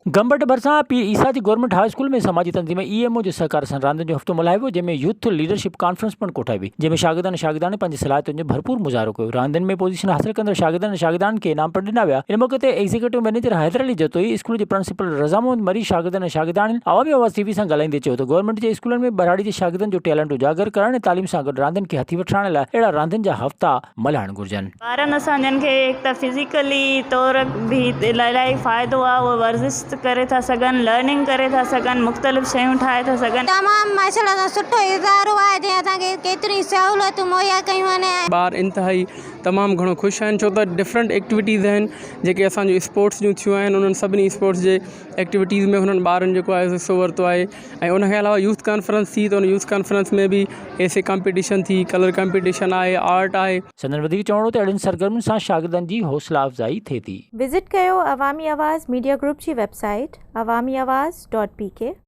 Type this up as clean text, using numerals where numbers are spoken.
गंबट भरिसां पी ईसा जी government high school में समाजी तंज़ीम EMO जे सहकार सां रांदियुनि जो हफ़्तो मल्हायो वियो, जंहिंमें यूथ लीडरशिप कॉन्फ्रेंस पिणु कोठाई वई, जंहिंमें शागिर्दनि पंहिंजी सलाहियतुनि जो भरपूर मुज़ाहिरो कयो। रांदियुनि में पोजीशन हासिल कंदड़ शागिर्दनि खे इनाम पिणु ॾिना विया। इन मौक़े ते executive manager Haider Ali Jatoi, school जे प्रिंसिपल रज़ा मोहम्मद मरी शागिर्दनि अवामी आवाज़ TV सां ॻाल्हाईंदे चयो त गवर्नमेंट जे स्कूलनि में बराड़ी जे शागिर्दनि जो टैलेंट उजागर करण ऐं तालीम सां गॾु रांदियुनि खे हथी वठाइण लाइ अहिड़ा रांदियुनि जा हफ़्ता मल्हाइण घुर्जनि। ॿारनि असांजनि खे हिकु त फिज़िकली तौर बि इलाही फ़ाइदो आहे, उहे वर्जिश करे था सघनि, लर्निंग करे था सघनि, मुख़्तलिफ़ शयूं ठाहे था सघनि। तमामु माशाअल्लाह सां सुठो इदारो आहे जंहिं असांखे केतिरी सहूलियतूं मुहैया कयूं आहिनि। ॿार इंतिहाई तमामु घणो ख़ुशि आहिनि, छो त डिफरेंट एक्टिविटीज़ आहिनि जेके असांजो स्पोर्ट्स जूं थियूं आहिनि। उन्हनि सभिनी स्पोर्ट्स जे एक्टिविटीज़ में हुननि ॿारनि जेको आहे हिसो वरितो आहे। ऐं उनखे अलावा यूथ कॉन्फ्रेंस थी, त उन यूथ कॉन्फ्रेंस में बि एसे कॉम्पिटिशन थी, कलर कॉम्पिटिशन आहे, आर्ट आहे। संदन वधीक चवणो त अहिड़ियुनि सरगर्मियुनि सां शागिर्दनि जी हौसला अफ़ज़ाई थिए थी। विज़िट कयो अवामी आवाज़ मीडिया ग्रुप जी वेबसाइट awamiawaz.pk